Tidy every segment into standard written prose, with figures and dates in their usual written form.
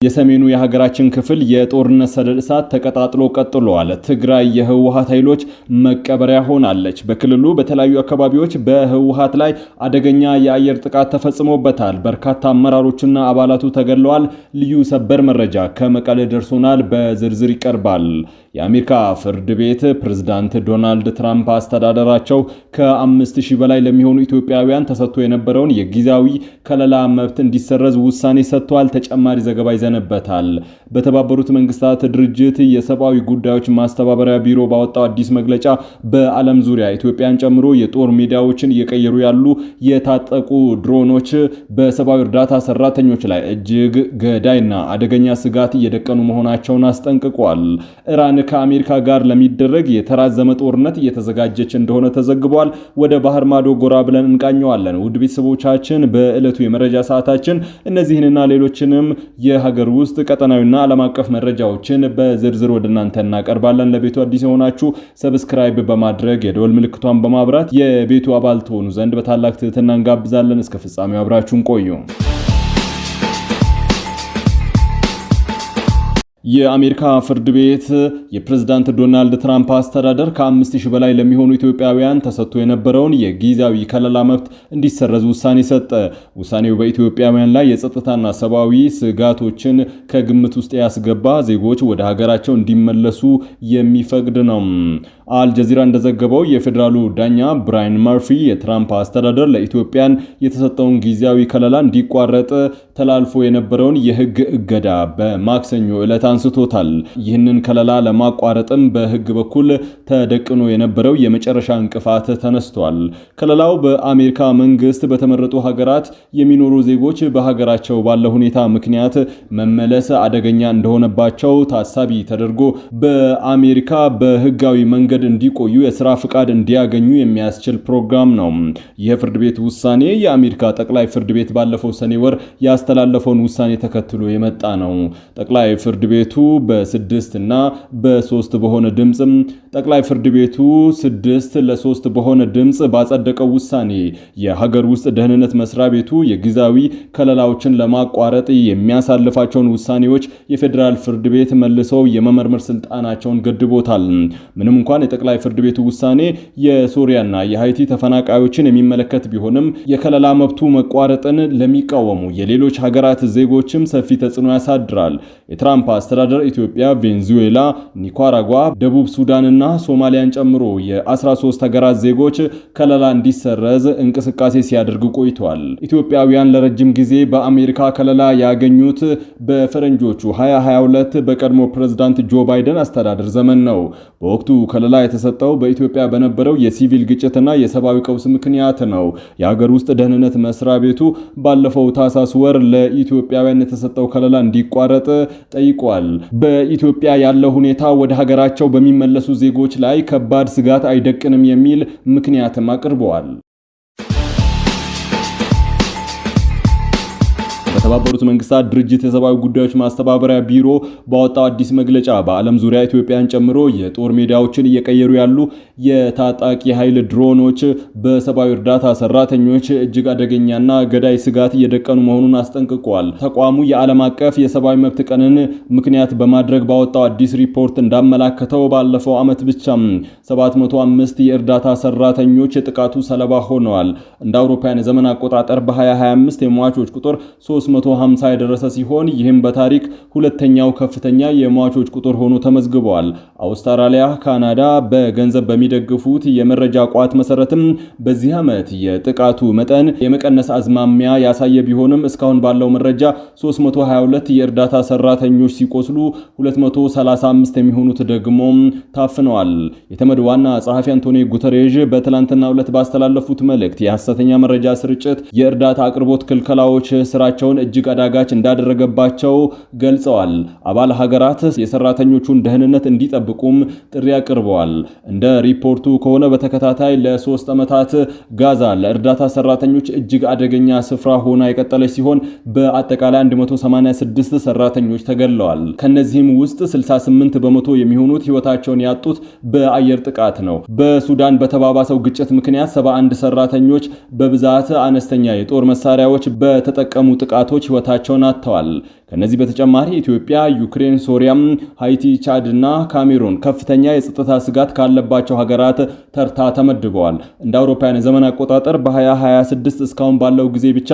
የሰሜኑ የሀገራችን ክፍል የጦርነት ሰደድ እሳት ተቀጣጥሎ ቀጥሏል። ትግራይ የህወሓት ኃይሎች መቀበሪያ ሆናለች። በክልሉ በተለያዩ አካባቢዎች በህወሓት ላይ አደገኛ የአየር ጥቃት ተፈጽሞበታል። በርካታ አመራሮችና አባላቱ ተገድለዋል። ልዩ ሰበር መረጃ ከመቀሌ ደርሶናል፣ በዝርዝር ይቀርባል። የአሜሪካ ፍርድ ቤት ፕሬዝዳንት ዶናልድ ትራምፕ አስተዳደራቸው ከ5000 በላይ ለሚሆኑ ኢትዮጵያውያን ተሰጥቶ የነበረውን የጊዜያዊ ከለላ መብት እንዲሰረዝ ውሳኔ ሰጥቷል። ተጨማሪ ዘገባ ይዘንበታል። በተባበሩት መንግስታት ድርጅት የሰብአዊ ጉዳዮች ማስተባበሪያ ቢሮ ባወጣው አዲስ መግለጫ በዓለም ዙሪያ ኢትዮጵያን ጨምሮ የጦር ሜዳዎችን እየቀየሩ ያሉ የታጠቁ ድሮኖች በሰብአዊ እርዳታ ሰራተኞች ላይ እጅግ ገዳይና አደገኛ ስጋት እየደቀኑ መሆናቸውን አስጠንቅቋል። ኢራን ከአሜሪካ ጋር ለሚደረግ የተራዘመ ጦርነት እየተዘጋጀች እንደሆነ ተዘግቧል። ወደ ባህር ማዶ ጎራ ብለን እንቃኘዋለን። ውድ ቤተሰቦቻችን በዕለቱ የመረጃ ሰዓታችን እነዚህንና ሌሎችንም የሀገር ውስጥ ቀጠናዊና ዓለም አቀፍ መረጃዎችን በዝርዝር ወደ እናንተ እናቀርባለን። ለቤቱ አዲስ የሆናችሁ ሰብስክራይብ በማድረግ የደወል ምልክቷን በማብራት የቤቱ አባል ትሆኑ ዘንድ በታላቅ ትህትና እንጋብዛለን። እስከ ፍጻሜው አብራችሁን ቆዩ። የአሜሪካ ፍርድ ቤት የፕሬዝዳንት ዶናልድ ትራምፕ አስተዳደር ከ5000 በላይ ለሚሆኑ ኢትዮጵያውያን ተሰጥቶ የነበረውን የጊዜያዊ ከለላ መብት እንዲሰረዝ ውሳኔ ሰጠ። ውሳኔው በኢትዮጵያውያን ላይ የጸጥታና ሰብአዊ ስጋቶችን ከግምት ውስጥ ያስገባ ዜጎች ወደ ሀገራቸው እንዲመለሱ የሚፈቅድ ነው። አልጀዚራ እንደዘገበው የፌዴራሉ ዳኛ ብራያን መርፊ የትራምፕ አስተዳደር ለኢትዮጵያን የተሰጠውን ጊዜያዊ ከለላ እንዲቋረጥ ተላልፎ የነበረውን የህግ እገዳ በማክሰኞ ዕለት አንስቶታል። ይህንን ከለላ ለማቋረጥም በህግ በኩል ተደቅኖ የነበረው የመጨረሻ እንቅፋት ተነስቷል። ከለላው በአሜሪካ መንግስት በተመረጡ ሀገራት የሚኖሩ ዜጎች በሀገራቸው ባለ ሁኔታ ምክንያት መመለስ አደገኛ እንደሆነባቸው ታሳቢ ተደርጎ በአሜሪካ በህጋዊ መንገድ እንዲቆዩ የሥራ ፍቃድ እንዲያገኙ የሚያስችል ፕሮግራም ነው። የፍርድ ቤት ውሳኔ የአሜሪካ ጠቅላይ ፍርድ ቤት ባለፈው ሰኔ ወር ያስተላለፈውን ውሳኔ ተከትሎ የመጣ ነው። ጠቅላይ ፍርድ ቤቱ በ6 እና በ3 በሆነ ድምጽ ጠቅላይ ፍርድ ቤቱ 6-3 በሆነ ድምጽ ባጸደቀው ውሳኔ የሀገር ውስጥ ደህንነት መስሪያ ቤቱ የጊዜያዊ ከለላዎችን ለማቋረጥ የሚያሳልፋቸውን ውሳኔዎች የፌዴራል ፍርድ ቤት መልሰው የመመርመር ስልጣናቸውን ገድቦታል። ምንም እንኳን የጠቅላይ ፍርድ ቤቱ ውሳኔ የሶሪያና የሃይቲ ተፈናቃዮችን የሚመለከት ቢሆንም የከለላ መብቱ መቋረጥን ለሚቃወሙ የሌሎች ሀገራት ዜጎችም ሰፊ ተጽዕኖ ያሳድራል። የትራምፕ አስተዳደር ኢትዮጵያ፣ ቬንዙዌላ፣ ኒካራጓ፣ ደቡብ ሱዳንና ሶማሊያን ጨምሮ የ13 ሀገራት ዜጎች ከለላ እንዲሰረዝ እንቅስቃሴ ሲያደርግ ቆይቷል። ኢትዮጵያውያን ለረጅም ጊዜ በአሜሪካ ከለላ ያገኙት በፈረንጆቹ 2022 በቀድሞ ፕሬዝዳንት ጆ ባይደን አስተዳደር ዘመን ነው። በወቅቱ ከለላ የተሰጠው በኢትዮጵያ በነበረው የሲቪል ግጭትና የሰብአዊ ቀውስ ምክንያት ነው። የሀገር ውስጥ ደህንነት መስሪያ ቤቱ ባለፈው ታህሳስ ወር ለኢትዮጵያውያን የተሰጠው ከለላ እንዲቋረጥ ጠይቋል። በኢትዮጵያ ያለው ሁኔታ ወደ ሀገራቸው በሚመለሱ ዜጎች ላይ ከባድ ስጋት አይደቅንም የሚል ምክንያትም አቅርበዋል። በተባበሩት መንግስታት ድርጅት የሰብአዊ ጉዳዮች ማስተባበሪያ ቢሮ ባወጣው አዲስ መግለጫ በዓለም ዙሪያ ኢትዮጵያን ጨምሮ የጦር ሜዳዎችን እየቀየሩ ያሉ የታጣቂ ኃይል ድሮኖች በሰብአዊ እርዳታ ሰራተኞች እጅግ አደገኛና ገዳይ ስጋት እየደቀኑ መሆኑን አስጠንቅቋል። ተቋሙ የዓለም አቀፍ የሰብአዊ መብት ቀንን ምክንያት በማድረግ ባወጣው አዲስ ሪፖርት እንዳመላከተው ባለፈው ዓመት ብቻ 705 የእርዳታ ሰራተኞች የጥቃቱ ሰለባ ሆነዋል። እንደ አውሮፓውያን የዘመን አቆጣጠር በ2025 የሟቾች ቁጥር 350 የደረሰ ሲሆን ይህም በታሪክ ሁለተኛው ከፍተኛ የሟቾች ቁጥር ሆኖ ተመዝግቧል። አውስትራሊያ፣ ካናዳ በገንዘብ በሚደግፉት የመረጃ ቋት መሰረትም በዚህ ዓመት የጥቃቱ መጠን የመቀነስ አዝማሚያ ያሳየ ቢሆንም እስካሁን ባለው መረጃ 322 የእርዳታ ሰራተኞች ሲቆስሉ 235 የሚሆኑት ደግሞ ታፍነዋል። የተመድ ዋና ጸሐፊ አንቶኒዮ ጉተሬዥ በትላንትናው ዕለት ባስተላለፉት መልእክት የሐሰተኛ መረጃ ስርጭት የእርዳታ አቅርቦት ክልከላዎች ስራቸውን እጅግ አዳጋች እንዳደረገባቸው ገልጸዋል። አባል ሀገራት የሰራተኞቹን ደህንነት እንዲጠብቁም ጥሪ አቅርበዋል። እንደ ሪፖርቱ ከሆነ በተከታታይ ለ3 ዓመታት ጋዛ ለእርዳታ ሰራተኞች እጅግ አደገኛ ስፍራ ሆና የቀጠለች ሲሆን በአጠቃላይ 186 ሰራተኞች ተገድለዋል። ከነዚህም ውስጥ 68 በመቶ የሚሆኑት ህይወታቸውን ያጡት በአየር ጥቃት ነው። በሱዳን በተባባሰው ግጭት ምክንያት 71 ሰራተኞች በብዛት አነስተኛ የጦር መሳሪያዎች በተጠቀሙ ጥቃቶች ህይወታቸውን አጥተዋል። ከነዚህ በተጨማሪ ኢትዮጵያ፣ ዩክሬን፣ ሶሪያ፣ ሃይቲ፣ ቻድ እና ካሜሩን ከፍተኛ የጸጥታ ስጋት ካለባቸው ሀገራት ተርታ ተመድበዋል። እንደ አውሮፓውያን ዘመን አቆጣጠር በ2026 እስካሁን ባለው ጊዜ ብቻ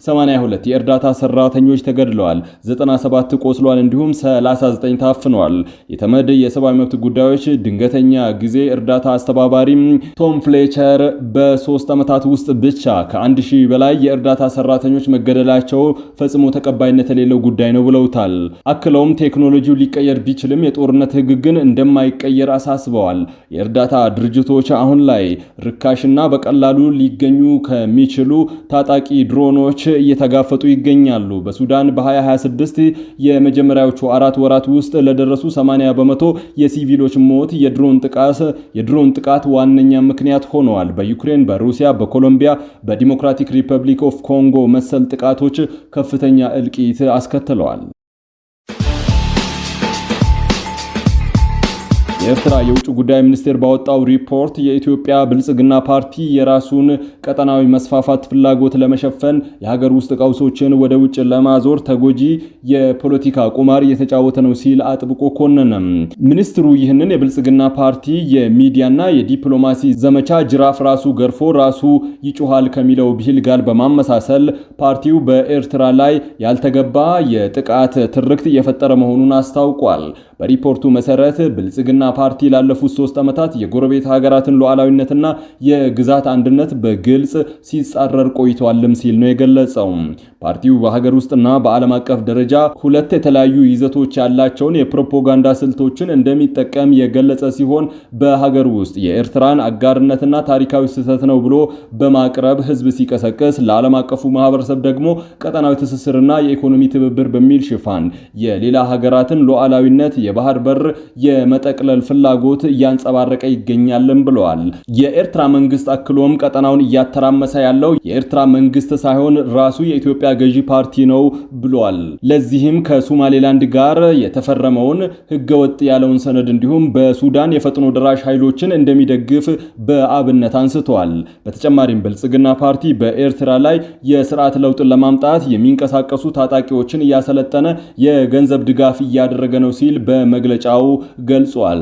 82 የእርዳታ ሰራተኞች ተገድለዋል፣ 97 ቆስሏል፣ እንዲሁም 39 ታፍነዋል። የተመድ የሰብአዊ መብት ጉዳዮች ድንገተኛ ጊዜ እርዳታ አስተባባሪ ቶም ፍሌቸር በ3 ዓመታት ውስጥ ብቻ ከ1000 በላይ የእርዳታ ሰራተኞች መገደላቸው ፈጽሞ ተቀባይነት የሌለው ጉዳይ ነው ብለውታል። አክለውም ቴክኖሎጂው ሊቀየር ቢችልም የጦርነት ሕግ ግን እንደማይቀየር አሳስበዋል። የእርዳታ ድርጅቶች አሁን ላይ ርካሽና በቀላሉ ሊገኙ ከሚችሉ ታጣቂ ድሮኖች እየተጋፈጡ ይገኛሉ። በሱዳን በ2026 የመጀመሪያዎቹ 4 ወራት ውስጥ ለደረሱ 80 በመቶ የሲቪሎች ሞት የድሮን ጥቃት ዋነኛ ምክንያት ሆነዋል። በዩክሬን፣ በሩሲያ፣ በኮሎምቢያ፣ በዲሞክራቲክ ሪፐብሊክ ኦፍ ኮንጎ መሰል ጥቃቶች ከፍተኛ እልቂት አስከትለዋል። የኤርትራ የውጭ ጉዳይ ሚኒስቴር ባወጣው ሪፖርት የኢትዮጵያ ብልጽግና ፓርቲ የራሱን ቀጠናዊ መስፋፋት ፍላጎት ለመሸፈን የሀገር ውስጥ ቀውሶችን ወደ ውጭ ለማዞር ተጎጂ የፖለቲካ ቁማር እየተጫወተ ነው ሲል አጥብቆ ኮነነ። ሚኒስትሩ ይህንን የብልጽግና ፓርቲ የሚዲያና የዲፕሎማሲ ዘመቻ ጅራፍ ራሱ ገርፎ ራሱ ይጮሃል ከሚለው ብሂል ጋር በማመሳሰል ፓርቲው በኤርትራ ላይ ያልተገባ የጥቃት ትርክት እየፈጠረ መሆኑን አስታውቋል። በሪፖርቱ መሰረት ብልጽግና ፓርቲ ላለፉት 3 ዓመታት የጎረቤት ሀገራትን ሉዓላዊነትና የግዛት አንድነት በግልጽ ሲጻረር ቆይቷልም ሲል ነው የገለጸው። ፓርቲው በሀገር ውስጥና በዓለም አቀፍ ደረጃ 2 የተለያዩ ይዘቶች ያላቸውን የፕሮፓጋንዳ ስልቶችን እንደሚጠቀም የገለጸ ሲሆን በሀገር ውስጥ የኤርትራን አጋርነትና ታሪካዊ ስህተት ነው ብሎ በማቅረብ ህዝብ ሲቀሰቅስ፣ ለዓለም አቀፉ ማህበረሰብ ደግሞ ቀጠናዊ ትስስርና የኢኮኖሚ ትብብር በሚል ሽፋን የሌላ ሀገራትን ሉዓላዊነት የባህር በር የመጠቅለል ፍላጎት እያንጸባረቀ ይገኛልም ብለዋል። የኤርትራ መንግስት አክሎም ቀጠናውን እያተራመሰ ያለው የኤርትራ መንግስት ሳይሆን ራሱ የኢትዮጵያ ገዢ ፓርቲ ነው ብለዋል። ለዚህም ከሶማሌላንድ ጋር የተፈረመውን ህገወጥ ያለውን ሰነድ እንዲሁም በሱዳን የፈጥኖ ደራሽ ኃይሎችን እንደሚደግፍ በአብነት አንስተዋል። በተጨማሪም ብልጽግና ፓርቲ በኤርትራ ላይ የስርዓት ለውጥን ለማምጣት የሚንቀሳቀሱ ታጣቂዎችን እያሰለጠነ የገንዘብ ድጋፍ እያደረገ ነው ሲል በመግለጫው ገልጿል።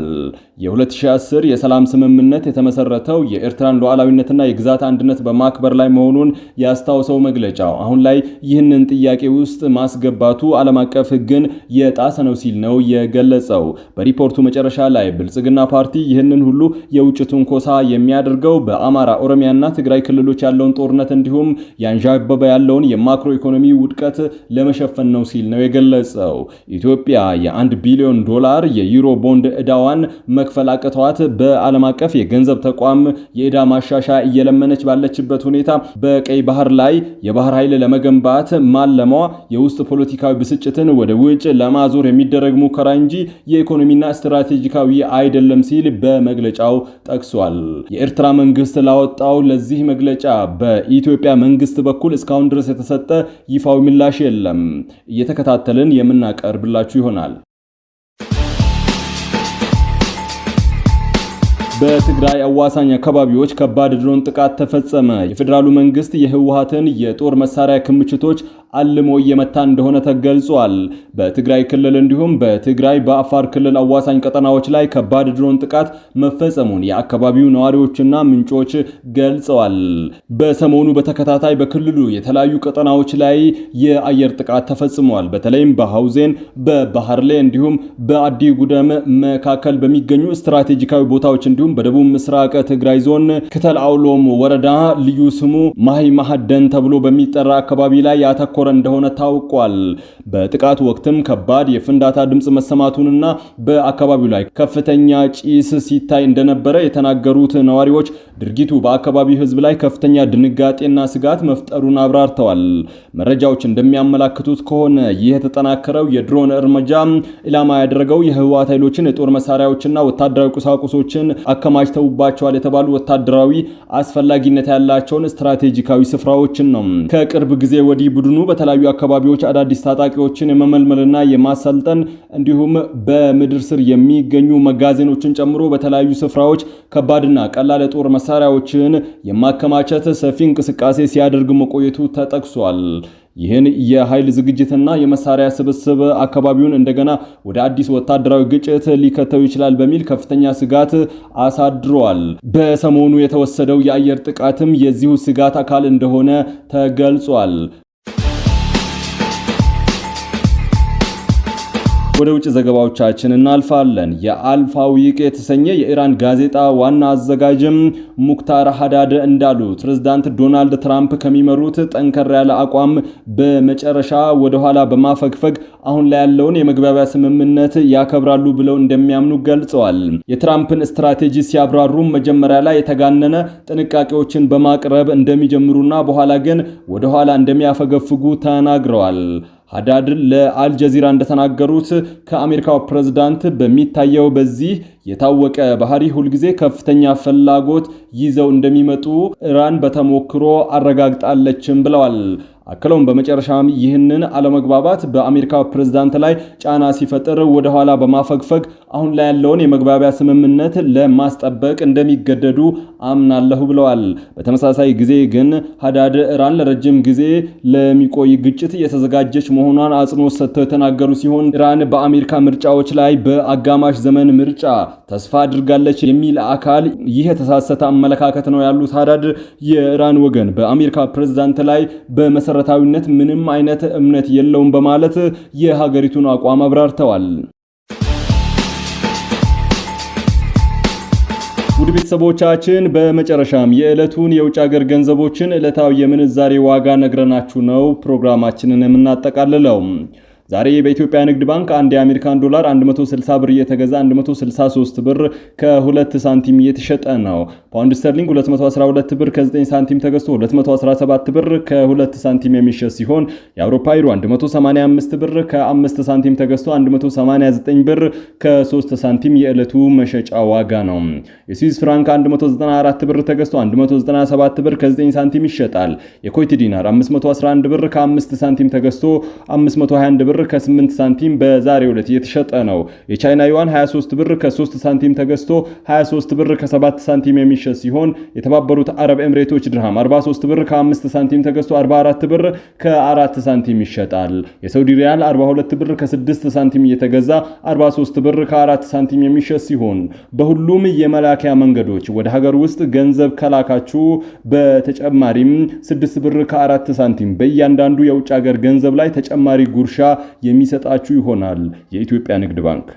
የ2010 የሰላም ስምምነት የተመሰረተው የኤርትራን ሉዓላዊነትና የግዛት አንድነት በማክበር ላይ መሆኑን ያስታውሰው መግለጫው አሁን ላይ ይህንን ጥያቄ ውስጥ ማስገባቱ ዓለም አቀፍ ሕግን የጣሰ ነው ሲል ነው የገለጸው። በሪፖርቱ መጨረሻ ላይ ብልጽግና ፓርቲ ይህንን ሁሉ የውጭ ትንኮሳ የሚያደርገው በአማራ፣ ኦሮሚያና ትግራይ ክልሎች ያለውን ጦርነት እንዲሁም ያንዣበበ ያለውን የማክሮ ኢኮኖሚ ውድቀት ለመሸፈን ነው ሲል ነው የገለጸው። ኢትዮጵያ የ1 ቢሊዮን ዶላር የዩሮ ቦንድ ዕዳዋን መክፈል አቅቷት በዓለም አቀፍ የገንዘብ ተቋም የዕዳ ማሻሻያ እየለመነች ባለችበት ሁኔታ በቀይ ባህር ላይ የባህር ኃይል ለመገንባት ማለሟ የውስጥ ፖለቲካዊ ብስጭትን ወደ ውጭ ለማዞር የሚደረግ ሙከራ እንጂ የኢኮኖሚና ስትራቴጂካዊ አይደለም ሲል በመግለጫው ጠቅሷል። የኤርትራ መንግስት ላወጣው ለዚህ መግለጫ በኢትዮጵያ መንግስት በኩል እስካሁን ድረስ የተሰጠ ይፋዊ ምላሽ የለም። እየተከታተልን የምናቀርብላችሁ ይሆናል። በትግራይ አዋሳኝ አካባቢዎች ከባድ ድሮን ጥቃት ተፈጸመ። የፌዴራሉ መንግስት የህወሓትን የጦር መሳሪያ ክምችቶች አልሞ እየመታ እንደሆነ ተገልጿል። በትግራይ ክልል እንዲሁም በትግራይ በአፋር ክልል አዋሳኝ ቀጠናዎች ላይ ከባድ ድሮን ጥቃት መፈጸሙን የአካባቢው ነዋሪዎችና ምንጮች ገልጸዋል። በሰሞኑ በተከታታይ በክልሉ የተለያዩ ቀጠናዎች ላይ የአየር ጥቃት ተፈጽሟል። በተለይም በሐውዜን፣ በባህርሌ እንዲሁም በአዲ ጉደም መካከል በሚገኙ ስትራቴጂካዊ ቦታዎች እንዲሁም በደቡብ ምስራቅ ትግራይ ዞን ክተል አውሎም ወረዳ ልዩ ስሙ ማሂ ማህደን ተብሎ በሚጠራ አካባቢ ላይ ያተኮረ እንደሆነ ታውቋል። በጥቃቱ ወቅትም ከባድ የፍንዳታ ድምጽ መሰማቱንና በአካባቢው ላይ ከፍተኛ ጭስ ሲታይ እንደነበረ የተናገሩት ነዋሪዎች ድርጊቱ በአካባቢው ህዝብ ላይ ከፍተኛ ድንጋጤና ስጋት መፍጠሩን አብራርተዋል። መረጃዎች እንደሚያመላክቱት ከሆነ ይህ የተጠናከረው የድሮን እርምጃ ኢላማ ያደረገው የህወሓት ኃይሎችን የጦር መሳሪያዎችና ወታደራዊ ቁሳቁሶችን አከማችተውባቸዋል የተባሉ ወታደራዊ አስፈላጊነት ያላቸውን ስትራቴጂካዊ ስፍራዎችን ነው። ከቅርብ ጊዜ ወዲህ ቡድኑ በተለያዩ አካባቢዎች አዳዲስ ታጣቂዎችን የመመልመልና የማሰልጠን እንዲሁም በምድር ስር የሚገኙ መጋዘኖችን ጨምሮ በተለያዩ ስፍራዎች ከባድና ቀላል የጦር መሳሪያዎችን የማከማቸት ሰፊ እንቅስቃሴ ሲያደርግ መቆየቱ ተጠቅሷል። ይህን የኃይል ዝግጅትና የመሳሪያ ስብስብ አካባቢውን እንደገና ወደ አዲስ ወታደራዊ ግጭት ሊከተው ይችላል በሚል ከፍተኛ ስጋት አሳድሯል። በሰሞኑ የተወሰደው የአየር ጥቃትም የዚሁ ስጋት አካል እንደሆነ ተገልጿል። ወደ ውጭ ዘገባዎቻችን እናልፋለን። የአልፋ ዊቅ የተሰኘ የኢራን ጋዜጣ ዋና አዘጋጅም ሙክታር ሀዳድ እንዳሉት ፕሬዝዳንት ዶናልድ ትራምፕ ከሚመሩት ጠንከር ያለ አቋም በመጨረሻ ወደ ኋላ በማፈግፈግ አሁን ላይ ያለውን የመግባቢያ ስምምነት ያከብራሉ ብለው እንደሚያምኑ ገልጸዋል። የትራምፕን ስትራቴጂ ሲያብራሩ መጀመሪያ ላይ የተጋነነ ጥንቃቄዎችን በማቅረብ እንደሚጀምሩና በኋላ ግን ወደ ኋላ እንደሚያፈገፍጉ ተናግረዋል። ሀዳድ ለአልጀዚራ እንደተናገሩት ከአሜሪካው ፕሬዝዳንት በሚታየው በዚህ የታወቀ ባህሪ ሁልጊዜ ከፍተኛ ፍላጎት ይዘው እንደሚመጡ ኢራን በተሞክሮ አረጋግጣለችም ብለዋል። አክለውም በመጨረሻም ይህንን አለመግባባት በአሜሪካው ፕሬዝዳንት ላይ ጫና ሲፈጥር ወደ ኋላ በማፈግፈግ አሁን ላይ ያለውን የመግባቢያ ስምምነት ለማስጠበቅ እንደሚገደዱ አምናለሁ ብለዋል። በተመሳሳይ ጊዜ ግን ሀዳድ ኢራን ለረጅም ጊዜ ለሚቆይ ግጭት የተዘጋጀች መሆኗን አጽንኦት ሰጥተው የተናገሩ ሲሆን ኢራን በአሜሪካ ምርጫዎች ላይ በአጋማሽ ዘመን ምርጫ ተስፋ አድርጋለች የሚል አካል ይህ የተሳሳተ አመለካከት ነው ያሉት ሀዳድ የኢራን ወገን በአሜሪካ ፕሬዝዳንት ላይ በመሰረታዊነት ምንም አይነት እምነት የለውም በማለት የሀገሪቱን አቋም አብራርተዋል። ውድ ቤተሰቦቻችን በመጨረሻም የዕለቱን የውጭ ሀገር ገንዘቦችን ዕለታዊ የምንዛሬ ዋጋ ነግረናችሁ ነው ፕሮግራማችንን የምናጠቃልለው። ዛሬ በኢትዮጵያ ንግድ ባንክ አንድ የአሜሪካን ዶላር 160 ብር እየተገዛ 163 ብር ከ2 ሳንቲም እየተሸጠ ነው። ፓውንድ ስተርሊንግ 212 ብር ከ9 ሳንቲም ተገዝቶ 217 ብር ከ2 ሳንቲም የሚሸጥ ሲሆን የአውሮፓ ዩሮ 185 ብር ከ5 ሳንቲም ተገዝቶ 189 ብር ከ3 ሳንቲም የዕለቱ መሸጫ ዋጋ ነው። የስዊስ ፍራንክ 194 ብር ተገዝቶ 197 ብር ከ9 ሳንቲም ይሸጣል። የኩዌት ዲናር 511 ብር ከ5 ሳንቲም ተገዝቶ 521 ብር ከ8 ሳንቲም በዛሬው ዕለት እየተሸጠ ነው። የቻይና ዩዋን 23 ብር ከ3 ሳንቲም ተገዝቶ 23 ብር ከ7 ሳንቲም የሚሸጥ ሲሆን የተባበሩት አረብ ኤምሬቶች ድርሃም 43 ብር ከ5 ሳንቲም ተገዝቶ 44 ብር ከ4 ሳንቲም ይሸጣል። የሳውዲ ሪያል 42 ብር ከ6 ሳንቲም እየተገዛ 43 ብር ከ4 ሳንቲም የሚሸጥ ሲሆን በሁሉም የመላኪያ መንገዶች ወደ ሀገር ውስጥ ገንዘብ ከላካችሁ በተጨማሪም 6 ብር ከ4 ሳንቲም በእያንዳንዱ የውጭ ሀገር ገንዘብ ላይ ተጨማሪ ጉርሻ የሚሰጣችሁ ይሆናል። የኢትዮጵያ ንግድ ባንክ